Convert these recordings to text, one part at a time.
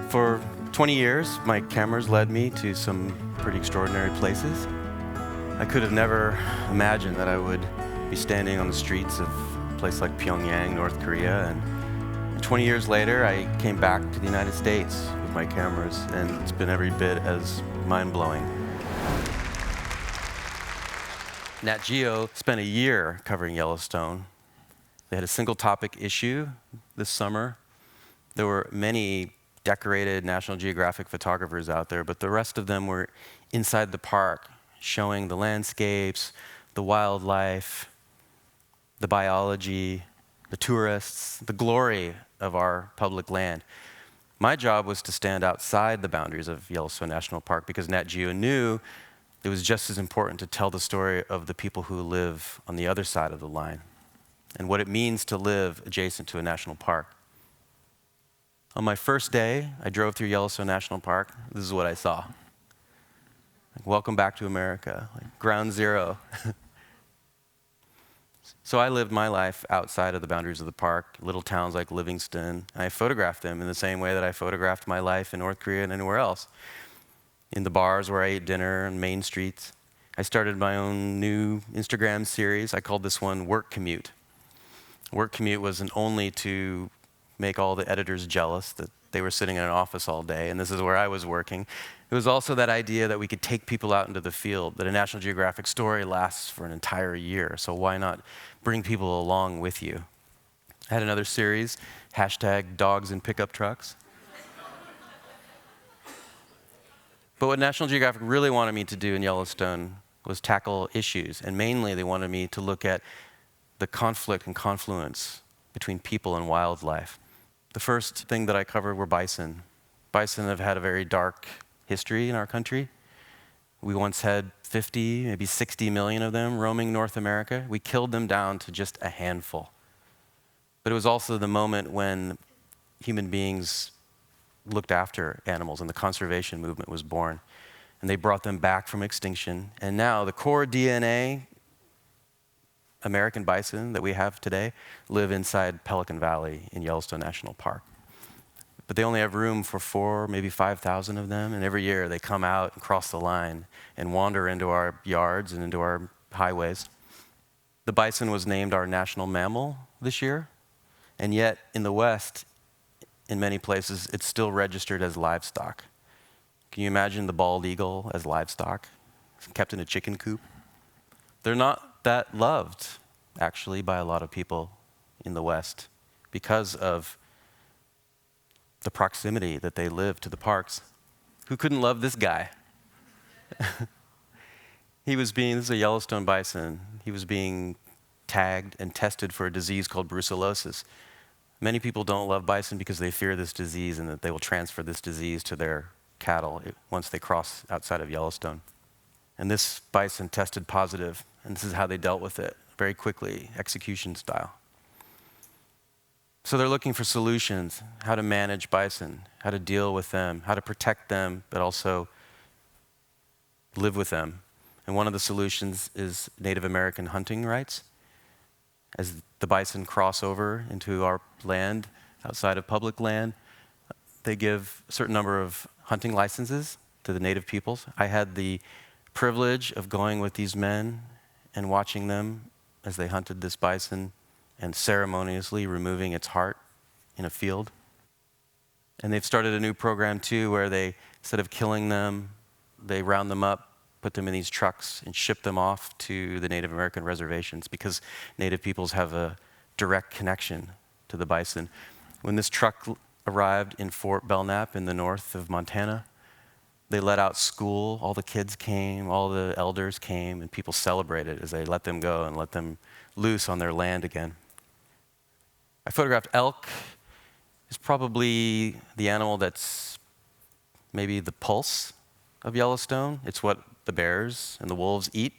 For 20 years, my cameras led me to some pretty extraordinary places. I could have never imagined that I would be standing on the streets of a place like Pyongyang, North Korea, and 20 years later, I came back to the United States with my cameras, and it's been every bit as mind-blowing. Nat Geo spent a year covering Yellowstone. They had a single topic issue this summer. There were many decorated National Geographic photographers out there, but the rest of them were inside the park, showing the landscapes, the wildlife, the biology, the tourists, the glory of our public land. My job was to stand outside the boundaries of Yellowstone National Park because Nat Geo knew it was just as important to tell the story of the people who live on the other side of the line and what it means to live adjacent to a national park. On my first day, I drove through Yellowstone National Park. This is what I saw. Welcome back to America, ground zero. So I lived my life outside of the boundaries of the park, little towns like Livingston. And I photographed them in the same way that I photographed my life in North Korea and anywhere else. In the bars where I ate dinner and main streets. I started my own new Instagram series. I called this one Work Commute. Work Commute wasn't only to make all the editors jealous that they were sitting in an office all day, and this is where I was working. It was also that idea that we could take people out into the field, that a National Geographic story lasts for an entire year, so why not bring people along with you? I had another series, #dogs in pickup trucks. But what National Geographic really wanted me to do in Yellowstone was tackle issues, and mainly they wanted me to look at the conflict and confluence between people and wildlife. The first thing that I covered were bison. Bison have had a very dark history in our country. We once had 50, maybe 60 million of them roaming North America. We killed them down to just a handful. But it was also the moment when human beings looked after animals and the conservation movement was born. And they brought them back from extinction. And now the core DNA American bison that we have today live inside Pelican Valley in Yellowstone National Park. But they only have room for 4,000, maybe 5,000 of them, and every year they come out and cross the line and wander into our yards and into our highways. The bison was named our national mammal this year, and yet in the West, in many places, it's still registered as livestock. Can you imagine the bald eagle as livestock, kept in a chicken coop? They're not that loved, actually, by a lot of people in the West because of the proximity that they live to the parks. Who couldn't love this guy? This is a Yellowstone bison. He was being tagged and tested for a disease called brucellosis. Many people don't love bison because they fear this disease and that they will transfer this disease to their cattle once they cross outside of Yellowstone. And this bison tested positive, and this is how they dealt with it, very quickly, execution style. So they're looking for solutions, how to manage bison, how to deal with them, how to protect them, but also live with them. And one of the solutions is Native American hunting rights. As the bison cross over into our land, outside of public land, they give a certain number of hunting licenses to the native peoples. I had the privilege of going with these men and watching them as they hunted this bison and ceremoniously removing its heart in a field. And they've started a new program too where they, instead of killing them, they round them up, put them in these trucks and ship them off to the Native American reservations because Native peoples have a direct connection to the bison. When this truck arrived in Fort Belknap in the north of Montana, they let out school, all the kids came, all the elders came, and people celebrated as they let them go and let them loose on their land again. I photographed elk. It's probably the animal that's maybe the pulse of Yellowstone. It's what the bears and the wolves eat.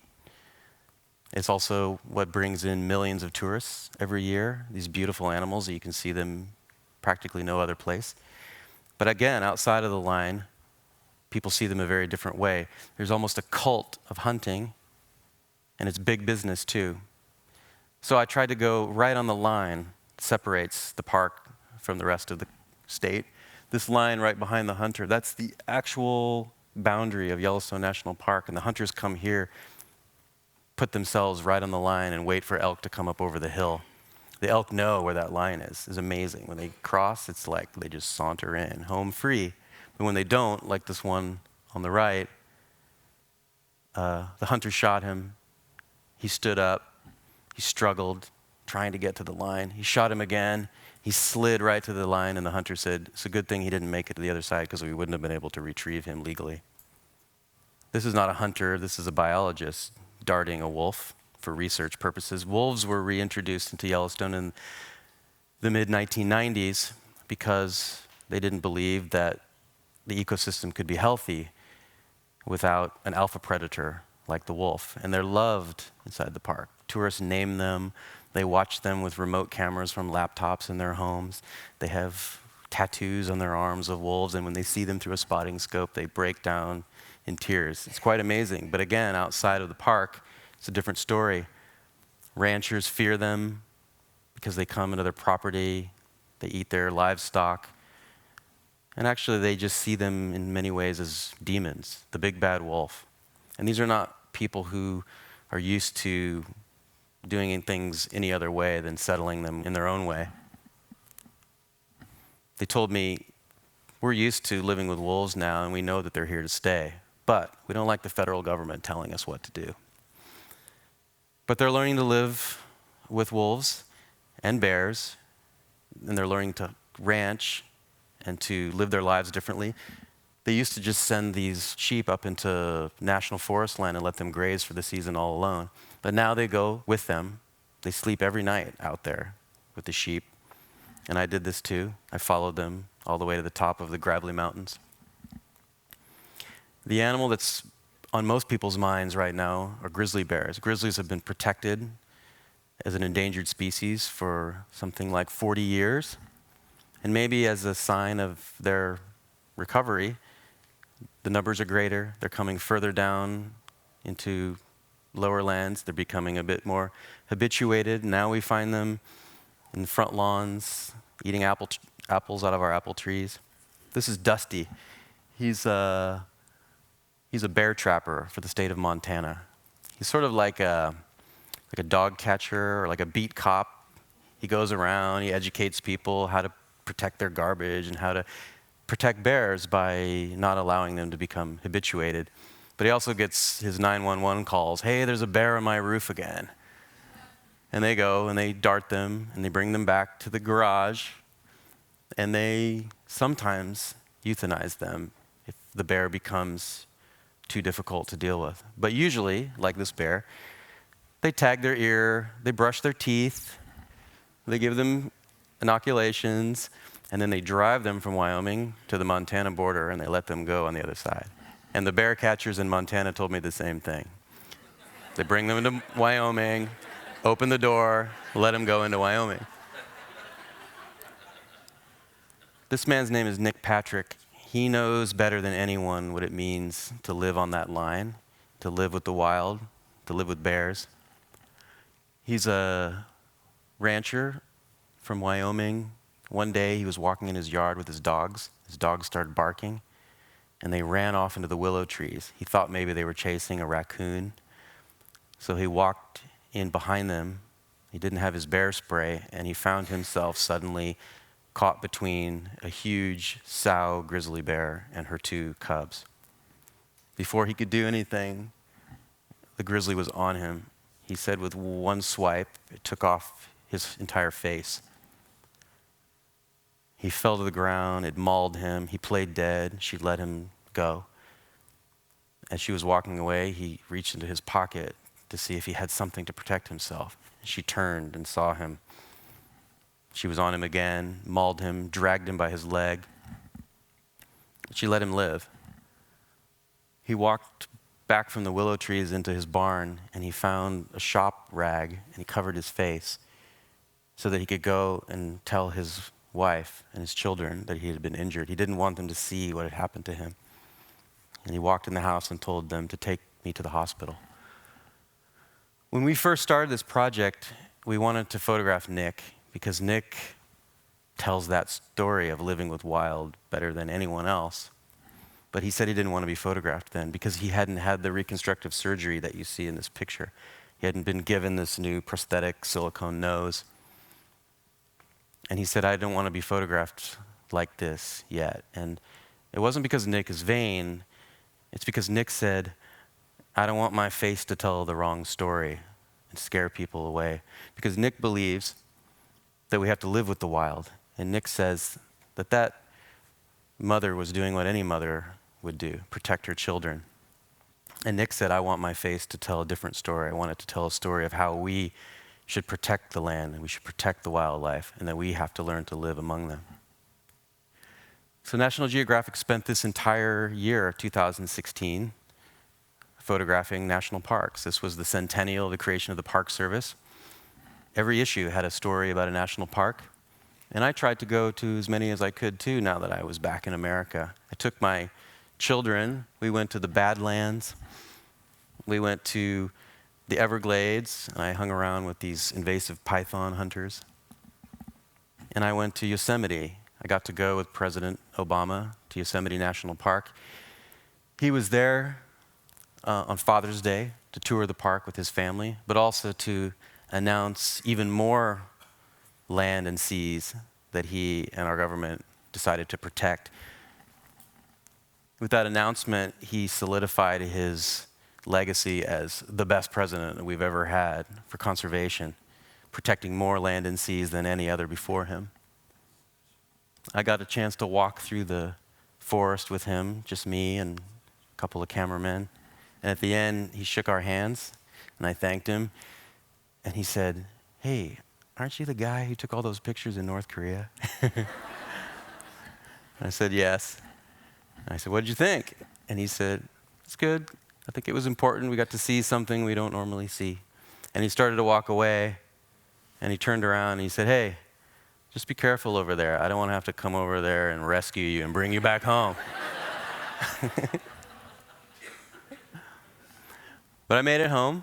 It's also what brings in millions of tourists every year, these beautiful animals that you can see them practically no other place. But again, outside of the line, people see them a very different way. There's almost a cult of hunting, and it's big business too. So I tried to go right on the line that separates the park from the rest of the state. This line right behind the hunter, that's the actual boundary of Yellowstone National Park, and the hunters come here, put themselves right on the line and wait for elk to come up over the hill. The elk know where that line is. It's amazing. When they cross, it's like they just saunter in, home free. But when they don't, like this one on the right, the hunter shot him. He stood up. He struggled, trying to get to the line. He shot him again. He slid right to the line, and the hunter said, it's a good thing he didn't make it to the other side because we wouldn't have been able to retrieve him legally. This is not a hunter. This is a biologist darting a wolf for research purposes. Wolves were reintroduced into Yellowstone in the mid-1990s because they didn't believe that the ecosystem could be healthy without an alpha predator like the wolf. And they're loved inside the park. Tourists name them. They watch them with remote cameras from laptops in their homes. They have tattoos on their arms of wolves, and when they see them through a spotting scope, they break down in tears. It's quite amazing. But again, outside of the park, it's a different story. Ranchers fear them because they come into their property, they eat their livestock, and actually they just see them in many ways as demons, the big bad wolf. And these are not people who are used to doing things any other way than settling them in their own way. They told me, we're used to living with wolves now, and we know that they're here to stay, but we don't like the federal government telling us what to do. But they're learning to live with wolves and bears, and they're learning to ranch and to live their lives differently. They used to just send these sheep up into national forest land and let them graze for the season all alone. But now they go with them. They sleep every night out there with the sheep. And I did this too. I followed them all the way to the top of the gravelly mountains. The animal that's on most people's minds right now are grizzly bears. Grizzlies have been protected as an endangered species for something like 40 years. And maybe as a sign of their recovery, the numbers are greater. They're coming further down into lower lands. They're becoming a bit more habituated. Now we find them in front lawns, eating apples out of our apple trees. This is Dusty. He's a bear trapper for the state of Montana. He's sort of like a dog catcher or like a beat cop. He goes around, he educates people how to protect their garbage and how to protect bears by not allowing them to become habituated. But he also gets his 911 calls. Hey, there's a bear on my roof again. And they go and they dart them and they bring them back to the garage, and they sometimes euthanize them if the bear becomes too difficult to deal with. But usually, like this bear, they tag their ear, they brush their teeth, they give them inoculations, and then they drive them from Wyoming to the Montana border and they let them go on the other side. And the bear catchers in Montana told me the same thing. They bring them into Wyoming, open the door, let them go into Wyoming. This man's name is Nick Patrick. He knows better than anyone what it means to live on that line, to live with the wild, to live with bears. He's a rancher from Wyoming. One day he was walking in his yard with his dogs. His dogs started barking, and they ran off into the willow trees. He thought maybe they were chasing a raccoon. So he walked in behind them. He didn't have his bear spray, and he found himself suddenly caught between a huge sow grizzly bear and her two cubs. Before he could do anything, the grizzly was on him. He said with one swipe, it took off his entire face. He fell to the ground, it mauled him, he played dead, she let him go. As she was walking away, he reached into his pocket to see if he had something to protect himself. She turned and saw him. She was on him again, mauled him, dragged him by his leg. She let him live. He walked back from the willow trees into his barn, and he found a shop rag, and he covered his face so that he could go and tell his wife and his children that he had been injured. He didn't want them to see what had happened to him. And he walked in the house and told them to take me to the hospital. When we first started this project, we wanted to photograph Nick because Nick tells that story of living with wild better than anyone else. But he said he didn't want to be photographed then because he hadn't had the reconstructive surgery that you see in this picture. He hadn't been given this new prosthetic silicone nose. And he said, I don't want to be photographed like this yet. And it wasn't because Nick is vain. It's because Nick said, I don't want my face to tell the wrong story and scare people away. Because Nick believes that we have to live with the wild. And Nick says that that mother was doing what any mother would do, protect her children. And Nick said, I want my face to tell a different story. I want it to tell a story of how we should protect the land and we should protect the wildlife and that we have to learn to live among them. So National Geographic spent this entire year of 2016 photographing national parks. This was the centennial of the creation of the Park Service. Every issue had a story about a national park. And I tried to go to as many as I could too now that I was back in America. I took my children. We went to the Badlands. We went to the Everglades, and I hung around with these invasive python hunters. And I went to Yosemite. I got to go with President Obama to Yosemite National Park. He was there on Father's Day to tour the park with his family, but also to announce even more land and seas that he and our government decided to protect. With that announcement, he solidified his legacy as the best president that we've ever had for conservation, protecting more land and seas than any other before him. I got a chance to walk through the forest with him, just me and a couple of cameramen. And at the end, he shook our hands, and I thanked him. And he said, hey, aren't you the guy who took all those pictures in North Korea? I said, yes. And I said, what did you think? And he said, it's good. I think it was important. We got to see something we don't normally see. And he started to walk away, and he turned around, and he said, hey, just be careful over there. I don't want to have to come over there and rescue you and bring you back home. But I made it home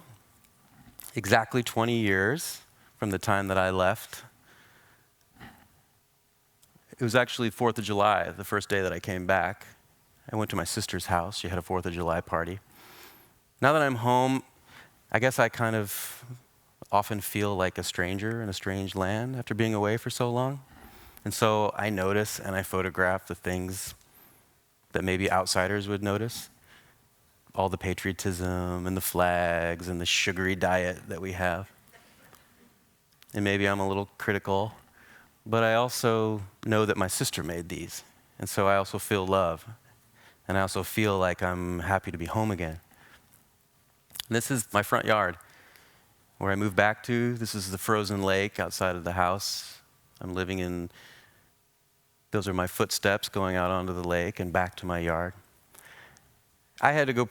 exactly 20 years from the time that I left. It was actually 4th of July, the first day that I came back. I went to my sister's house. She had a 4th of July party. Now that I'm home, I guess I kind of often feel like a stranger in a strange land after being away for so long. And so I notice and I photograph the things that maybe outsiders would notice. All the patriotism and the flags and the sugary diet that we have. And maybe I'm a little critical, but I also know that my sister made these. And so I also feel love. And I also feel like I'm happy to be home again. And this is my front yard, where I moved back to. This is the frozen lake outside of the house. I'm living in, those are my footsteps going out onto the lake and back to my yard. I had to go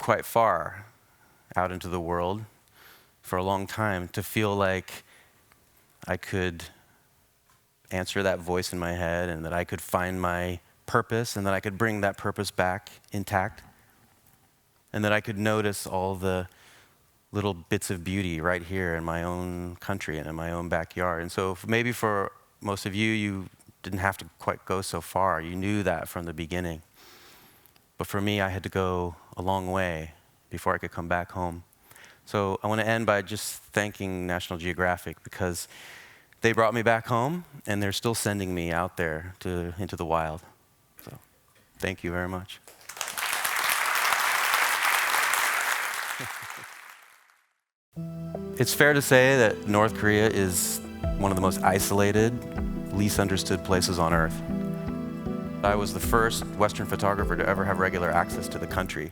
quite far out into the world for a long time to feel like I could answer that voice in my head and that I could find my purpose and that I could bring that purpose back intact and that I could notice all the little bits of beauty right here in my own country and in my own backyard. And so maybe for most of you, you didn't have to quite go so far. You knew that from the beginning. But for me, I had to go a long way before I could come back home. So I want to end by just thanking National Geographic because they brought me back home and they're still sending me out there into the wild. So thank you very much. It's fair to say that North Korea is one of the most isolated, least understood places on Earth. I was the first Western photographer to ever have regular access to the country.